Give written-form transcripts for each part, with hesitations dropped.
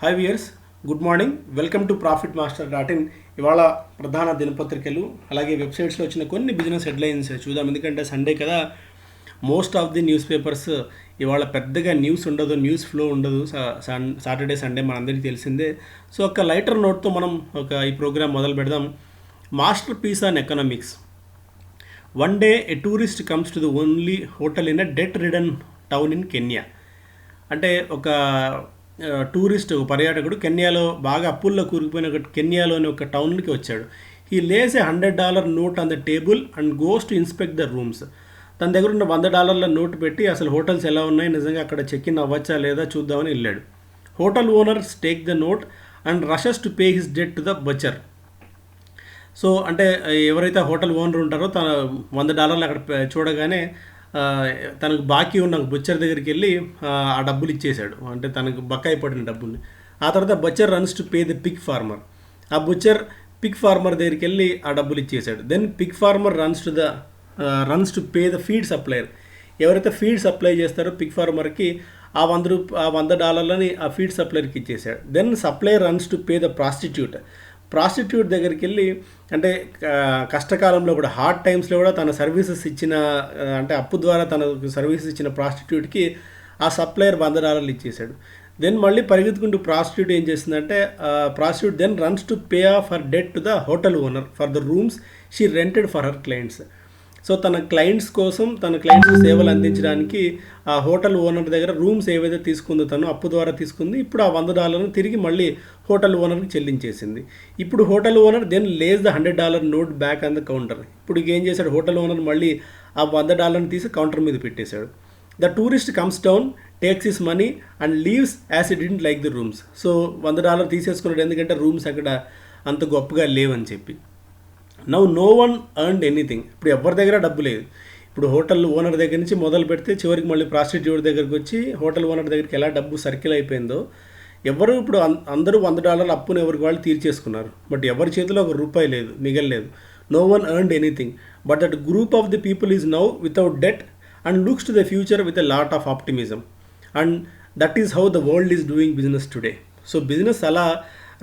Hi viewers, good morning. Welcome to profit master dot in. ఇవాళ ప్రధాన దినపత్రికలు అలాగే వెబ్సైట్స్లో వచ్చిన కొన్ని బిజినెస్ హెడ్లైన్స్ చూద్దాం. ఎందుకంటే సండే కదా, most of the news papers ఇవాళ పెద్దగా న్యూస్ ఉండదు, న్యూస్ ఫ్లో ఉండదు. సాటర్డే సండే మనందరికీ తెలిసిందే. సో ఒక లైటర్ నోట్తో మనం ఈ ప్రోగ్రామ్ మొదలు పెడదాం. Masterpiece on economics. One day a tourist comes to the only hotel in a debt ridden town in Kenya. అంటే ఒక టూరిస్ట్ పర్యాటకుడు కెన్యాలో బాగా అప్పుల్లో కూరుకుపోయిన కెన్యాలోని ఒక టౌన్కి వచ్చాడు. He lays $100 note on the table and goes to inspect the rooms. తన దగ్గర ఉన్న $100 నోట్ పెట్టి అసలు హోటల్స్ ఎలా ఉన్నాయి, నిజంగా అక్కడ చెక్ ఇన్ అవ్వచ్చా లేదా చూద్దామని వెళ్ళాడు. Hotel owners take the note and rushes to pay his debt to the butcher. So అంటే ఎవరైతే హోటల్ ఓనర్ ఉంటారో తన $100 అక్కడ చూడగానే తనకు బాకీ ఉన్న బుచ్చర్ దగ్గరికి వెళ్ళి ఆ డబ్బులు ఇచ్చేశాడు, అంటే తనకు బకాయి పడిన డబ్బుల్ని. ఆ తర్వాత butcher runs to pay the pig farmer. ఆ బుచ్చర్ పిగ్ ఫార్మర్ దగ్గరికి వెళ్ళి ఆ డబ్బులు ఇచ్చేశాడు. Then pig farmer runs to pay the feed supplier. ఎవరైతే ఫీడ్ సప్లై చేస్తారో పిగ్ ఫార్మర్కి ఆ $100 ఆ ఫీడ్ సప్లయర్కి ఇచ్చేశాడు. Then supplier runs to pay the prostitute దగ్గరికి వెళ్ళి, అంటే కష్టకాలంలో కూడా హార్డ్ టైమ్స్లో కూడా తన సర్వీసెస్ ఇచ్చిన, అంటే అప్పు ద్వారా తనకు సర్వీసెస్ ఇచ్చిన ప్రాస్టిట్యూట్కి ఆ సప్లయర్ $100 ఇచ్చేశాడు. దెన్ మళ్ళీ పరిగెత్తుకుంటూ ప్రాస్టిట్యూట్ ఏం చేసిందంటే, prostitute then runs to pay off her debt to the hotel owner for the rooms she rented for her clients. So తన క్లయింట్స్ కోసం, తన క్లయింట్స్కి సేవలు అందించడానికి ఆ హోటల్ ఓనర్ దగ్గర రూమ్స్ ఏవైతే తీసుకుందో తను అప్పు ద్వారా తీసుకుంది, ఇప్పుడు ఆ $100 తిరిగి మళ్ళీ హోటల్ ఓనర్కి చెల్లించేసింది. ఇప్పుడు hotel owner then lays the $100 note back on the counter. ఇప్పుడు ఏం చేశాడు, హోటల్ ఓనర్ మళ్ళీ ఆ $100 తీసి కౌంటర్ మీద పెట్టేశాడు. The tourist comes down, takes his money and leaves as it didn't like the rooms. So $100 తీసేసుకున్నాడు, ఎందుకంటే రూమ్స్ అక్కడ అంత గొప్పగా లేవని చెప్పి. No one earned anything. ఇప్పుడు ఎవరి దగ్గర డబ్బు లేదు. ఇప్పుడు హోటల్ ఓనర్ దగ్గర నుంచి మొదలు పెడితే చివరికి మళ్ళీ ప్రాస్టిట్యూట్ దగ్గరికి వచ్చి హోటల్ ఓనర్ దగ్గరికి ఎలా డబ్బు సర్కిల్ అయిపోయిందో, ఎవరు ఇప్పుడు అందరూ $100 అప్పుని ఎవరికి వాళ్ళు తీర్చేసుకున్నారు. బట్ ఎవరి చేతిలో ₹1 లేదు, మిగలలేదు. No one earned anything but that group of the people is now without debt and looks to the future with a lot of optimism. And that is how the world is doing business today. So business అలా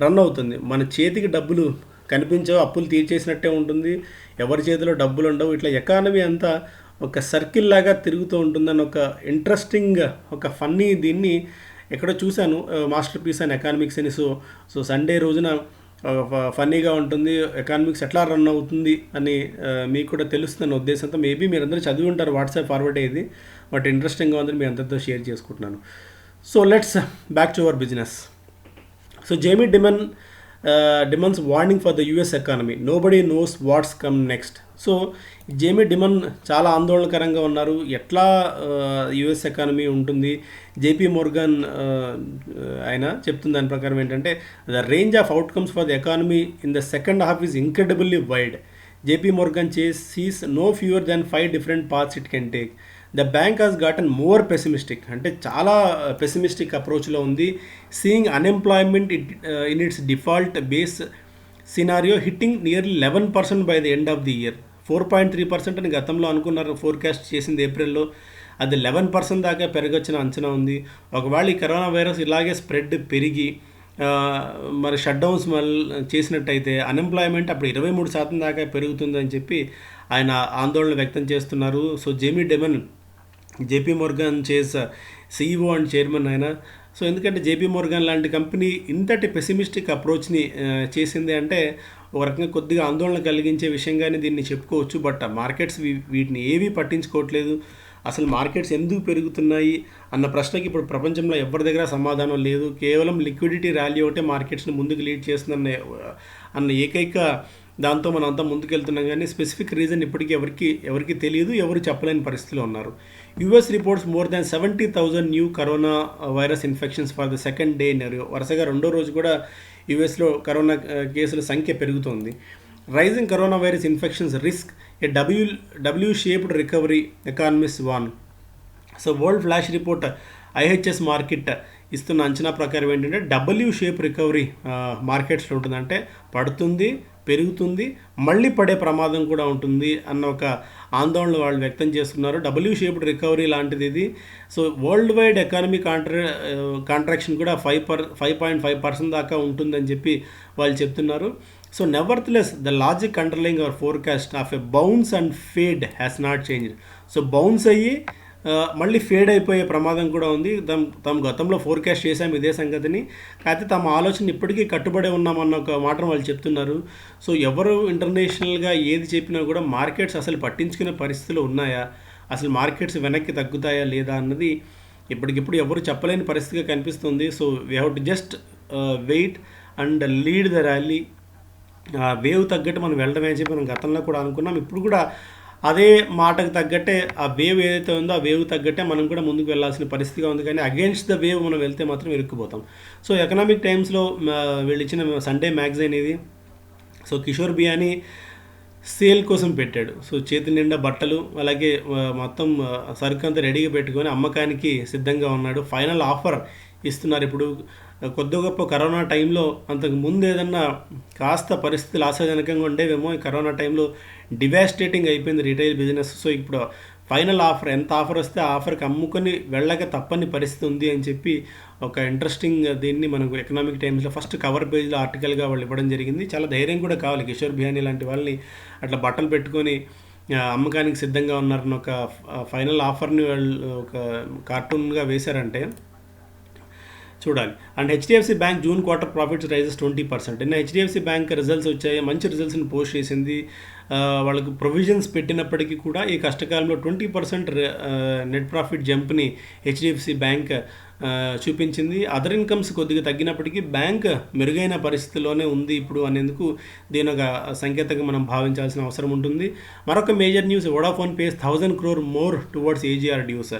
run అవుతుంది. మన చేతికి డబ్బులు కనిపించవు, అప్పులు తీర్చేసినట్టే ఉంటుంది, ఎవరి చేతిలో డబ్బులు ఉండవు. ఇట్లా ఎకానమీ అంతా ఒక సర్కిల్ లాగా తిరుగుతూ ఉంటుందని ఒక ఇంట్రెస్టింగ్, ఒక ఫన్నీ దీన్ని ఎక్కడో చూశాను, మాస్టర్ పీస్ అండ్ ఎకానమిక్స్ అని. సో సండే రోజున ఫన్నీగా ఉంటుంది, ఎకానమిక్స్ ఎట్లా రన్ అవుతుంది అని మీకు కూడా తెలుస్తుందన్న ఉద్దేశంతో. మేబీ మీరందరూ చదివి ఉంటారు, వాట్సాప్ ఫార్వర్డ్ అయ్యేది, బట్ ఇంట్రెస్టింగ్గా ఉందని మీ అందరితో షేర్ చేసుకుంటున్నాను. So let's back to our business. So Jamie Dimon's warning for the US economy, nobody knows what's come next. So Jamie Dimon చాలా ఆందోళనకరంగా ఉన్నారు, ఎట్లా యుఎస్ ఎకానమీ ఉంటుంది. జేపీ మోర్గన్ ఆయన చెప్తున్న దాని ప్రకారం ఏంటంటే, the range of outcomes for the economy in the second half is incredibly wide. JP Morgan sees no fewer than 5 different paths it can take. The bank has గాటన్ more pessimistic, అంటే చాలా pessimistic అప్రోచ్లో ఉంది. Seeing unemployment in it's default base scenario hitting nearly 11% by the end of the year. 4.3% అని గతంలో అనుకున్నారు, forecast చేసింది ఏప్రిల్లో. అది 11% దాకా పెరగొచ్చిన అంచనా ఉంది. ఒకవేళ ఈ కరోనా వైరస్ ఇలాగే స్ప్రెడ్ పెరిగి మరి షట్ డౌన్స్ చేసినట్టయితే అన్ఎంప్లాయ్మెంట్ అప్పుడు 23% దాకా పెరుగుతుందని చెప్పి ఆయన ఆందోళన వ్యక్తం చేస్తున్నారు. సో జేపీ మోర్గన్ చేస్ సీఈఓ అండ్ చైర్మన్ ఆయన. సో ఎందుకంటే జేపీ మోర్గన్ లాంటి కంపెనీ ఇంతటి పెసిమిస్టిక్ అప్రోచ్ని చేసింది అంటే ఒక రకంగా కొద్దిగా ఆందోళన కలిగించే విషయంగానే దీన్ని చెప్పుకోవచ్చు. బట్ మార్కెట్స్ వీటిని ఏవీ పట్టించుకోవట్లేదు. అసలు మార్కెట్స్ ఎందుకు పెరుగుతున్నాయి అన్న ప్రశ్నకి ఇప్పుడు ప్రపంచంలో ఎవరి దగ్గర సమాధానం లేదు. కేవలం లిక్విడిటీ ర్యాలీ ఒకటే మార్కెట్స్ని ముందుకు లీడ్ చేస్తుందన్న ఏకైక దాంతో మనం అంతా ముందుకెళ్తున్నాం, కానీ స్పెసిఫిక్ రీజన్ ఇప్పటికీ ఎవరికి తెలియదు, ఎవరు చెప్పలేని పరిస్థితిలో ఉన్నారు. US reports more than 70,000 new corona virus infections for the second day in a. వరుసగా రెండో రోజు కూడా యుఎస్లో కరోనా కేసుల సంఖ్య పెరుగుతోంది. Rising corona virus infections risk a W shaped recovery, economist warn. So world flash report IHS Markit ఇస్తున్న అంచనా ప్రకారం ఏంటంటే డబ్ల్యూ షేప్ రికవరీ మార్కెట్స్లో ఉంటుందంటే పడుతుంది, పెరుగుతుంది, మళ్ళీ పడే ప్రమాదం కూడా ఉంటుంది అన్న ఒక ఆందోళన వాళ్ళు వ్యక్తం చేస్తున్నారు. డబ్ల్యూ షేప్డ్ రికవరీ లాంటిది ఇది. So worldwide economy contraction కూడా 5.5% దాకా ఉంటుందని చెప్పి వాళ్ళు చెప్తున్నారు. So nevertheless the logic underlying our forecast of a bounce and fade has not changed. So bounce అయ్యి మళ్ళీ ఫేడ్ అయిపోయే ప్రమాదం కూడా ఉంది. తమ గతంలో ఫోర్కాస్ట్ చేశాం ఇదే సంగతిని, కాకపోతే తమ ఆలోచన ఇప్పటికీ కట్టుబడి ఉన్నామన్న ఒక మాట వాళ్ళు చెప్తున్నారు. సో ఎవరు ఇంటర్నేషనల్గా ఏది చెప్పినా కూడా మార్కెట్స్ అసలు పట్టించుకునే పరిస్థితులు ఉన్నాయా, అసలు మార్కెట్స్ వెనక్కి తగ్గుతాయా లేదా అన్నది ఇప్పటికిప్పుడు ఎవరు చెప్పలేని పరిస్థితిగా కనిపిస్తుంది. So we have to just wait and lead the rally. Wave తగ్గట్టు మనం వెళ్ళడమే అని చెప్పి మనం గతంలో కూడా అనుకున్నాం. ఇప్పుడు కూడా అదే మాటకు తగ్గట్టే ఆ వేవ్ ఏదైతే ఉందో ఆ వేవ్ తగ్గట్టే మనం కూడా ముందుకు వెళ్ళాల్సిన పరిస్థితిగా ఉంది. కానీ అగేన్స్ట్ ద వేవ్ మనం వెళ్తే మాత్రం ఇరుక్కుపోతాం. సో ఎకనామిక్ టైమ్స్లో వీళ్ళు ఇచ్చిన సండే మ్యాగజైన్ ఇది. సో కిషోర్ బియానీ సేల్ కోసం పెట్టాడు. సో చేతి నిండా బట్టలు అలాగే మొత్తం సరుకు అంతా రెడీగా పెట్టుకొని అమ్మకానికి సిద్ధంగా ఉన్నాడు. ఫైనల్ ఆఫర్ ఇస్తున్నారు. ఇప్పుడు కొద్ది గొప్ప కరోనా టైంలో అంతకు ముందు ఏదన్నా కాస్త పరిస్థితులు ఆశాజనకంగా ఉండేవేమో, ఈ కరోనా టైంలో డివాస్టేటింగ్ అయిపోయింది రీటైల్ బిజినెస్. సో ఇప్పుడు ఫైనల్ ఆఫర్, ఎంత ఆఫర్ వస్తే ఆ ఆఫర్కి అమ్ముకొని వెళ్ళక తప్పని పరిస్థితి ఉంది అని చెప్పి ఒక ఇంట్రెస్టింగ్ దీన్ని మనకు ఎకనామిక్ టైమ్స్లో ఫస్ట్ కవర్ పేజ్లో ఆర్టికల్గా వాళ్ళు ఇవ్వడం జరిగింది. చాలా ధైర్యం కూడా కావాలి కిషోర్ బియానీ లాంటి వాళ్ళని అట్లా బట్టలు పెట్టుకొని అమ్మకానికి సిద్ధంగా ఉన్నారని ఒక ఫైనల్ ఆఫర్ని వాళ్ళు ఒక కార్టూన్గా వేశారంటే చూడాలి. And HDFC bank June quarter profits rises 20%. నిన్న హెచ్డిఎఫ్సి బ్యాంక్ రిజల్ట్స్ వచ్చాయి, మంచి రిజల్ట్స్ని పోస్ట్ చేసింది. వాళ్ళకు ప్రొవిజన్స్ పెట్టినప్పటికీ కూడా ఈ కష్టకాలంలో 20% నెట్ ప్రాఫిట్ జంప్ని హెచ్డిఎఫ్సి బ్యాంక్ చూపించింది. అదర్ ఇన్కమ్స్ కొద్దిగా తగ్గినప్పటికీ బ్యాంక్ మెరుగైన పరిస్థితిలోనే ఉంది ఇప్పుడు అనేందుకు దీని ఒక సంకేతంగా మనం భావించాల్సిన అవసరం ఉంటుంది. మరొక major news, Vodafone pays 1000 crore more towards AGR dues.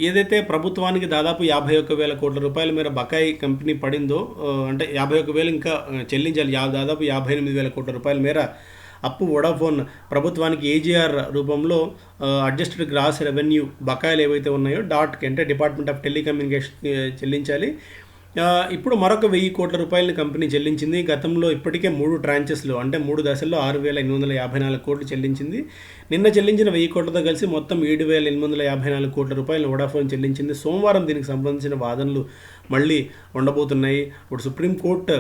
ఏదైతే ప్రభుత్వానికి దాదాపు 51,000 కోట్ల రూపాయల మేర బకాయి కంపెనీ పడిందో, అంటే 51,000 ఇంకా చెల్లించాలి, దాదాపు 58,000 కోట్ల రూపాయల మేర అప్పు వోడాఫోన్ ప్రభుత్వానికి ఏజీఆర్ రూపంలో అడ్జస్టెడ్ గ్రాస్ రెవెన్యూ బకాయిలు ఏవైతే ఉన్నాయో డాట్కి అంటే డిపార్ట్మెంట్ ఆఫ్ టెలికమ్యూనికేషన్ చెల్లించాలి. ఇప్పుడు మరొక 1,000 కోట్ల రూపాయలని కంపెనీ చెల్లించింది. గతంలో ఇప్పటికే 3 ట్రాంచెస్లో అంటే 3 దశల్లో 6,854 కోట్లు చెల్లించింది. నిన్న చెల్లించిన 1,000 కోట్లతో కలిసి మొత్తం 7,854 కోట్ల రూపాయలు వోడాఫోన్ చెల్లించింది. సోమవారం దీనికి సంబంధించిన వాదనలు మళ్ళీ ఉండబోతున్నాయి. ఇప్పుడు సుప్రీంకోర్టు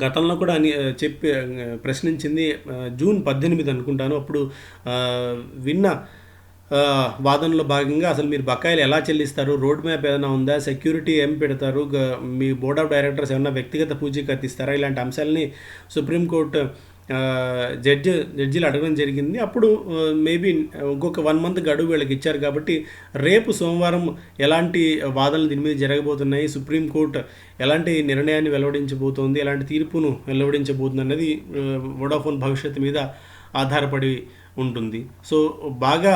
గతంలో కూడా ప్రశ్నించింది, జూన్ 18 అనుకుంటాను, అప్పుడు విన్న వాదనలో భాగంగా అసలు మీరు బకాయిలు ఎలా చెల్లిస్తారు, రోడ్ మ్యాప్ ఏదైనా ఉందా, సెక్యూరిటీ ఏం పెడతారు, మీ బోర్డ్ ఆఫ్ డైరెక్టర్స్ ఏమైనా వ్యక్తిగత పూచీకత్తు ఇస్తారా, ఇలాంటి అంశాలని సుప్రీంకోర్టు జడ్జీలు అడగడం జరిగింది. అప్పుడు మేబీ ఇంకొక 1 month గడువు వీళ్ళకి ఇచ్చారు. కాబట్టి రేపు సోమవారం ఎలాంటి వాదనలు దీని మీద జరగబోతున్నాయి, సుప్రీంకోర్టు ఎలాంటి నిర్ణయాన్ని వెలువడించబోతోంది, ఎలాంటి తీర్పును వెలువడించబోతుంది అన్నది వోడాఫోన్ భవిష్యత్తు మీద ఆధారపడి ఉంటుంది. సో బాగా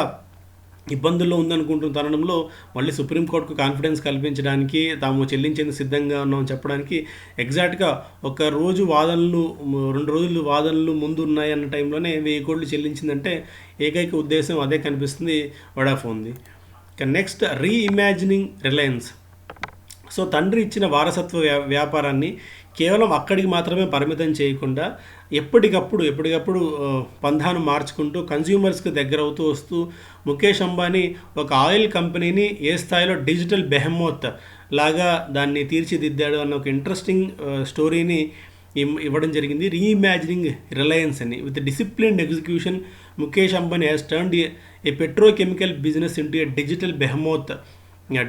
ఇబ్బందుల్లో ఉందనుకుంటున్న తరుణంలో మళ్ళీ సుప్రీంకోర్టుకు కాన్ఫిడెన్స్ కల్పించడానికి తాము చెల్లించేందుకు సిద్ధంగా ఉన్నామని చెప్పడానికి ఎగ్జాక్ట్గా 1 రోజు వాదనలు 2 రోజులు వాదనలు ముందు ఉన్నాయి అన్న టైంలోనే 1,000 కోట్లు చెల్లించిందంటే ఏకైక ఉద్దేశం అదే కనిపిస్తుంది వోడాఫోన్ది. ఇక నెక్స్ట్, రీఇమాజినింగ్ రిలయన్స్. సో తండ్రి ఇచ్చిన వారసత్వ వ్యాపారాన్ని కేవలం అక్కడికి మాత్రమే పరిమితం చేయకుండా ఎప్పటికప్పుడు పంధాను మార్చుకుంటూ కన్జ్యూమర్స్కి దగ్గర అవుతూ వస్తూ ముఖేష్ అంబానీ ఒక ఆయిల్ కంపెనీని ఏ స్థాయిలో డిజిటల్ బెహమోత్ లాగా దాన్ని తీర్చిదిద్దాడు అన్న ఒక ఇంట్రెస్టింగ్ స్టోరీని ఇవ్వడం జరిగింది. రీఇమాజినింగ్ రిలయన్స్ అని. With disciplined execution Mukesh Ambani has turned a petrochemical business into a digital behemoth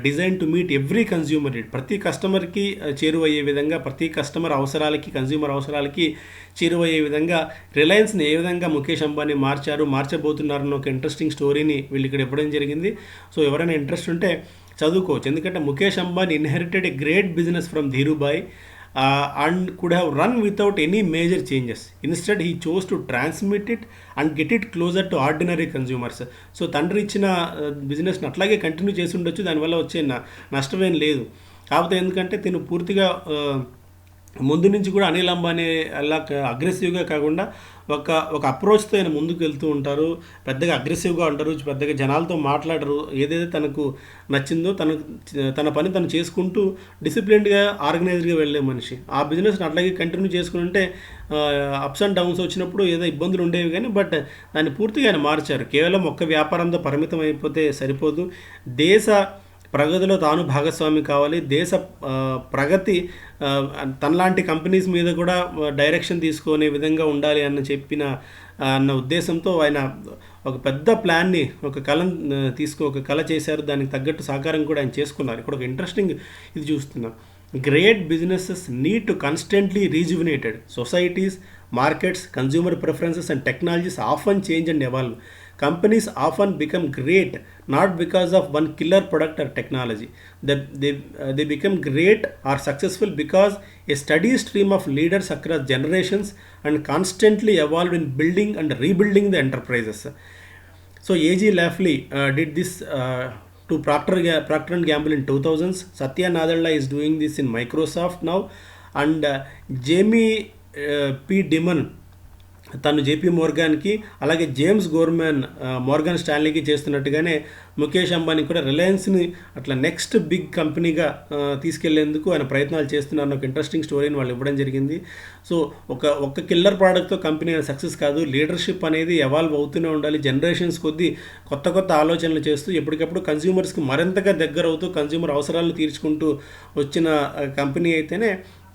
design to meet every consumer need. ప్రతి కస్టమర్కి చేరువయ్యే విధంగా, ప్రతి కస్టమర్ అవసరాలకి, కన్జ్యూమర్ అవసరాలకి చేరువయ్యే విధంగా రిలయన్స్ని ఏ విధంగా ముఖేష్ అంబానీ మార్చబోతున్నారన్న ఒక ఇంట్రెస్టింగ్ స్టోరీని వీళ్ళు ఇక్కడ ఇవ్వడం జరిగింది. సో ఎవరైనా ఇంట్రెస్ట్ ఉంటే చదువుకోవచ్చు. ఎందుకంటే Mukesh Ambani inherited a great business from Dhirubhai and could have run without any major changes. Instead, he chose to transmit it and get it closer to ordinary consumers. So తండ్రి ఇచ్చిన బిజినెస్ని అట్లాగే కంటిన్యూ చేసి ఉండొచ్చు, దానివల్ల వచ్చే నష్టమేం లేదు. కాకపోతే ఎందుకంటే తిను పూర్తిగా ముందు నుంచి కూడా అనిల్ అంబానీ అలా అగ్రెసివ్గా కాకుండా ఒక ఒక అప్రోచ్తో ఆయన ముందుకు వెళ్తూ ఉంటారు. పెద్దగా అగ్రెసివ్గా ఉంటారు, పెద్దగా జనాలతో మాట్లాడరు. ఏదైతే తనకు నచ్చిందో తన పని తను చేసుకుంటూ డిసిప్లిన్డ్గా ఆర్గనైజ్డ్గా వెళ్ళే మనిషి. ఆ బిజినెస్ని అట్లాగే కంటిన్యూ చేసుకుంటే అప్స్ అండ్ డౌన్స్ వచ్చినప్పుడు ఏదో ఇబ్బందులు ఉండేవి కానీ బట్ దాన్ని పూర్తిగా ఆయన మార్చారు. కేవలం ఒక్క వ్యాపారంతో పరిమితం అయిపోతే సరిపోదు. దేశ ప్రగతిలో తాను భాగస్వామి కావాలి. దేశ ప్రగతి తనలాంటి కంపెనీస్ మీద కూడా డైరెక్షన్ తీసుకునే విధంగా ఉండాలి అన్న ఉద్దేశంతో ఆయన ఒక పెద్ద ప్లాన్ని, ఒక కళ చేశారు. దానికి తగ్గట్టు సహకారం కూడా ఆయన చేసుకున్నారు. ఇక్కడ ఒక ఇంట్రెస్టింగ్ ఇది చూస్తున్నాం. Great businesses need to constantly rejuvenated. Societies, markets, consumer preferences and technologies often change and evolve. Companies often become great not because of one killer product or technology. They become great or successful because a steady stream of leaders across generations and constantly evolved in building and rebuilding the enterprises. So A.G. Lafley did this to Procter & Gamble in 2000s. Satya Nadella is doing this in Microsoft now. And Jamie P. Dimon తను JP మోర్గాన్కి, అలాగే James గోర్మెన్ Morgan స్టాన్లీకి చేస్తున్నట్టుగానే Mukesh Ambani కూడా రిలయన్స్ని అట్లా next big కంపెనీగా తీసుకెళ్లేందుకు ఆయన ప్రయత్నాలు చేస్తున్నారు. ఒక interesting స్టోరీని వాళ్ళు ఇవ్వడం జరిగింది. సో ఒక కిల్లర్ ప్రోడక్ట్తో కంపెనీ సక్సెస్ కాదు. లీడర్షిప్ అనేది ఎవాల్వ్ అవుతూనే ఉండాలి. జనరేషన్స్ కొద్దీ కొత్త ఆలోచనలు చేస్తూ ఎప్పటికప్పుడు కన్జ్యూమర్స్కి మరింతగా దగ్గర అవుతూ కన్జ్యూమర్ అవసరాలను తీర్చుకుంటూ వచ్చిన కంపెనీ అయితేనే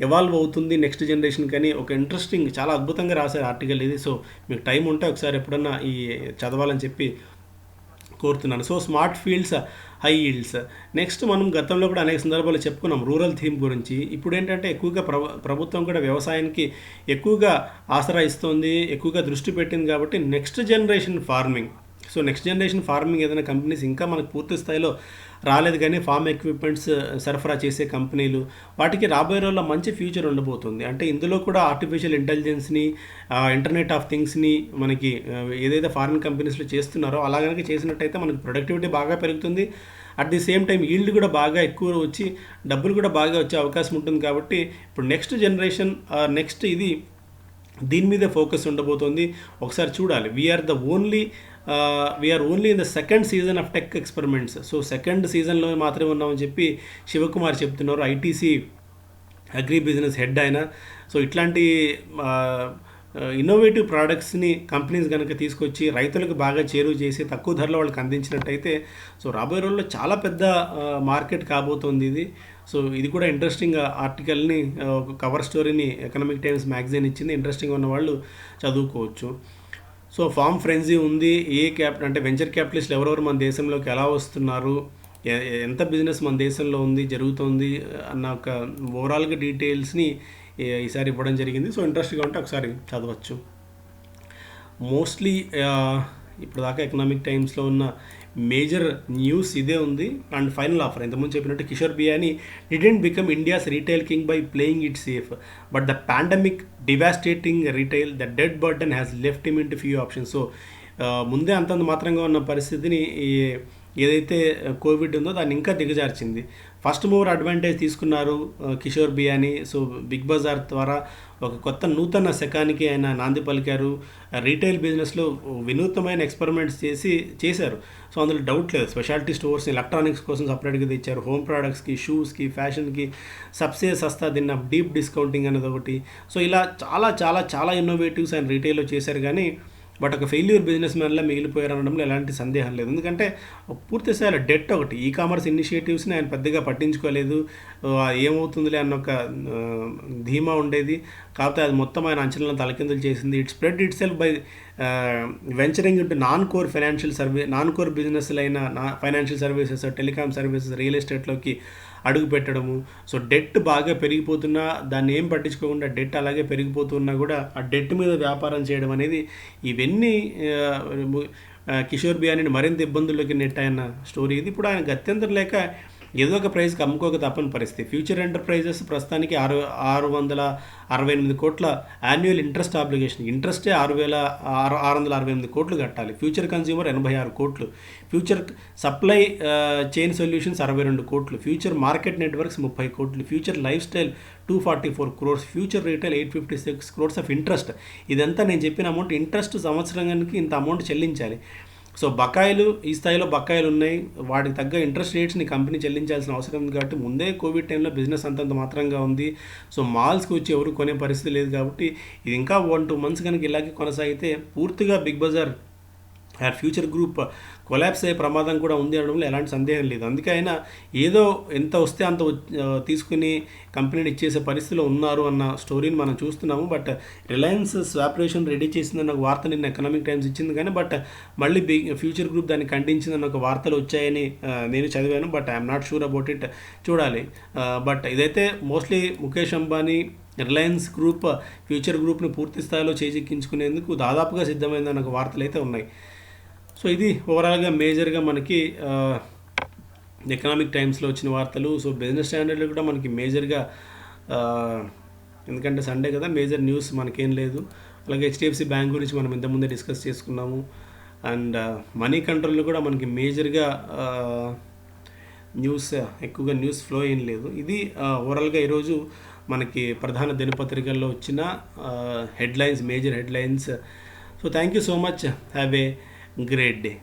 ఎవాల్వ్ అవుతుంది నెక్స్ట్ జనరేషన్. కానీ ఒక ఇంట్రెస్టింగ్, చాలా అద్భుతంగా రాశారు ఆర్టికల్ ఇది. సో మీకు టైం ఉంటే ఒకసారి ఎప్పుడన్నా ఈ చదవాలని చెప్పి కోరుతున్నాను. So smart fields, high yields. Next మనం గతంలో కూడా అనేక సందర్భాలు చెప్పుకున్నాం రూరల్ థీమ్ గురించి. ఇప్పుడు ఏంటంటే ఎక్కువగా ప్రభుత్వం కూడా వ్యవసాయానికి ఎక్కువగా ఆసరా ఇస్తుంది, ఎక్కువగా దృష్టి పెట్టింది. కాబట్టి నెక్స్ట్ జనరేషన్ ఫార్మింగ్ ఏదైనా కంపెనీస్ ఇంకా మనకు పూర్తి స్థాయిలో రాలేదు కానీ ఫార్మ్ ఎక్విప్మెంట్స్ సరఫరా చేసే కంపెనీలు, వాటికి రాబోయే రోజుల్లో మంచి ఫ్యూచర్ ఉండబోతుంది. అంటే ఇందులో కూడా ఆర్టిఫిషియల్ ఇంటెలిజెన్స్ని, ఇంటర్నెట్ ఆఫ్ థింగ్స్ని మనకి ఏదైతే ఫారిన్ కంపెనీస్లో చేస్తున్నారో అలా కనుక చేసినట్టయితే మనకి ప్రొడక్టివిటీ బాగా పెరుగుతుంది. At the same time yield కూడా బాగా ఎక్కువ వచ్చి డబ్బులు కూడా బాగా వచ్చే అవకాశం ఉంటుంది. కాబట్టి ఇప్పుడు నెక్స్ట్ జనరేషన్ నెక్స్ట్ ఇది దీని మీదే ఫోకస్ ఉండబోతోంది. ఒకసారి చూడాలి. We are only in the second season of tech experiments. So second సీజన్లో మాత్రమే ఉన్నామని చెప్పి శివకుమార్ చెప్తున్నారు, ఐటీసీ అగ్రి బిజినెస్ హెడ్ ఆయన. సో ఇట్లాంటి ఇన్నోవేటివ్ ప్రోడక్ట్స్ని కంపెనీస్ కనుక తీసుకొచ్చి రైతులకు బాగా చేరువ చేసి తక్కువ ధరలో వాళ్ళకి అందించినట్టయితే సో రాబోయే రోజుల్లో చాలా పెద్ద మార్కెట్ కాబోతోంది ఇది. సో ఇది కూడా ఇంట్రెస్టింగ్ ఆర్టికల్ని, ఒక కవర్ స్టోరీని ఎకనామిక్ టైమ్స్ మ్యాగజైన్ ఇచ్చింది. ఇంట్రెస్టింగ్ ఉన్న వాళ్ళు చదువుకోవచ్చు. సో ఫార్మ్ ఫ్రెంజీ ఉంది. అంటే వెంచర్ క్యాపిటలిస్టులు ఎవరెవరు మన దేశంలోకి ఎలా వస్తున్నారు, ఎంత బిజినెస్ మన దేశంలో ఉంది జరుగుతుంది అన్న ఒక ఓవరాల్గా డీటెయిల్స్ని ఈసారి ఇవ్వడం జరిగింది. సో ఇంట్రెస్ట్గా ఉంటే ఒకసారి చదవచ్చు. మోస్ట్లీ ఇప్పుడు దాకా ఎకనామిక్ టైమ్స్లో ఉన్న మేజర్ న్యూస్ ఇదే ఉంది. అండ్ ఫైనల్ ఆఫర్, ఇంతకుముందు చెప్పినట్టు Kishore Biyani didn't become India's retail king by playing it safe, but the pandemic devastating retail, the dead burden has left him in to few options. So ముందే అంతంత మాత్రంగా ఉన్న పరిస్థితిని ఏదైతే కోవిడ్ ఉందో దాన్ని ఇంకా దిగజార్చింది. ఫస్ట్ మూవర్ అడ్వాంటేజ్ తీసుకున్నారు కిషోర్ బియానీ. సో బిగ్ బజార్ ద్వారా ఒక నూతన శకానికి ఆయన నాంది పలికారు. రీటైల్ బిజినెస్లో వినూత్నమైన ఎక్స్పెరిమెంట్స్ చేశారు. సో అందులో డౌట్ లేదు. స్పెషాలిటీ స్టోర్స్, ఎలక్ట్రానిక్స్ కోసం సపరేట్గా తెచ్చారు. హోమ్ ప్రోడక్ట్స్కి, షూస్కి, ఫ్యాషన్కి సబ్సే సస్తా దిన్న డీప్ డిస్కౌంటింగ్ అనేది ఒకటి. సో ఇలా చాలా చాలా చాలా ఇన్నోవేటివ్స్ ఆయన రీటైల్లో చేశారు. కానీ బట్ ఒక ఫెయిల్యూర్ బిజినెస్ మ్యాన్లా మిగిలిపోయారు అనడంలో ఎలాంటి సందేహం లేదు. ఎందుకంటే పూర్తి స్థాయిలో డెట్ ఒకటి, ఈ కామర్స్ ఇనిషియేటివ్స్ని ఆయన పెద్దగా పట్టించుకోలేదు. ఏమవుతుందిలే అన్న ఒక ధీమా ఉండేది. కాకపోతే అది మొత్తం ఆయన అంచనాలను తలకిందులు చేసింది. It spread itself by venturing into non core బిజినెస్లు అయిన financial services, telecom services, real ఎస్టేట్లోకి అడుగు పెట్టడము. సో డెట్ బాగా పెరిగిపోతున్నా దాన్ని ఏం పట్టించుకోకుండా డెట్ అలాగే పెరిగిపోతున్నా కూడా ఆ డెట్ మీద వ్యాపారం చేయడం అనేది, ఇవన్నీ కిషోర్ బియానీని మరింత ఇబ్బందుల్లోకి నెట్టాయన్న స్టోరీ ఇది. ఇప్పుడు ఆయన గత్యంతరం లేక ఏదో ఒక ప్రైస్కి అమ్ముకోక తప్పని పరిస్థితి. ఫ్యూచర్ ఎంటర్ప్రైజెస్ ప్రస్తుతానికి 668 కోట్ల యాన్యువల్ ఇంట్రెస్ట్ ఆబ్లిగేషన్, ఇంట్రెస్టే 668 కోట్లు కట్టాలి. ఫ్యూచర్ కన్స్యూమర్ 86 కోట్లు, ఫ్యూచర్ సప్లై చైన్ సొల్యూషన్స్ 62 కోట్లు, ఫ్యూచర్ మార్కెట్ నెట్వర్క్స్ 30 కోట్లు, future life style 244 crores, future retail 856 crores of interest. ఇదంతా నేను చెప్పిన అమౌంట్ ఇంట్రెస్ట్ సంవత్సరానికి ఇంత అమౌంట్ చెల్లించాలి. సో బకాయిలు ఈ స్థాయిలో బకాయిలు ఉన్నాయి, వాటికి తగ్గ ఇంట్రెస్ట్ రేట్స్ని కంపెనీ చెల్లించాల్సిన అవసరం ఉంది. కాబట్టి ముందే కోవిడ్ టైంలో బిజినెస్ అంతంత మాత్రంగా ఉంది. సో మాల్స్కి వచ్చి ఎవరు కొనే పరిస్థితి లేదు. కాబట్టి ఇది ఇంకా 1-2 months కనుక ఇలాగే కొనసాగితే పూర్తిగా బిగ్ బజార్ ఫ్యూచర్ గ్రూప్ కొలాప్స్ అయ్యే ప్రమాదం కూడా ఉంది అనడంలో ఎలాంటి సందేహం లేదు. అందుకే ఆయన ఏదో ఎంత వస్తే అంత తీసుకుని కంపెనీని ఇచ్చేసే పరిస్థితిలో ఉన్నారు అన్న స్టోరీని మనం చూస్తున్నాము. బట్ రిలయన్స్ స్వాప్ రేషన్ రెడీ చేసిందన్న ఒక వార్త నిన్న ఎకనామిక్ టైమ్స్ ఇచ్చింది, కానీ బట్ మళ్ళీ ఫ్యూచర్ గ్రూప్ దాన్ని ఖండించిందన్న ఒక వార్తలు వచ్చాయని నేను చదివాను. But I'm not sure about it, చూడాలి. బట్ ఇదైతే mostly Mukesh Ambani Reliance group Future గ్రూప్ని పూర్తి స్థాయిలో చేజిక్కించుకునేందుకు దాదాపుగా సిద్ధమైందన్న ఒక వార్తలు అయితే ఉన్నాయి. సో ఇది ఓవరాల్గా మేజర్గా మనకి ఎకనామిక్ టైమ్స్లో వచ్చిన వార్తలు. సో బిజినెస్ స్టాండర్డ్లో కూడా మనకి మేజర్గా, ఎందుకంటే సండే కదా, మేజర్ న్యూస్ మనకేం లేదు. అలాగే హెచ్డిఎఫ్సి బ్యాంక్ గురించి మనం ఇంతకుముందే డిస్కస్ చేసుకున్నాము. అండ్ మనీ కంట్రోల్లో కూడా మనకి మేజర్గా ఎక్కువగా న్యూస్ ఫ్లో ఏం లేదు. ఇది ఓవరాల్గా ఈరోజు మనకి ప్రధాన దినపత్రికల్లో వచ్చిన headlines, major headlines. So thank you so much, have a great day.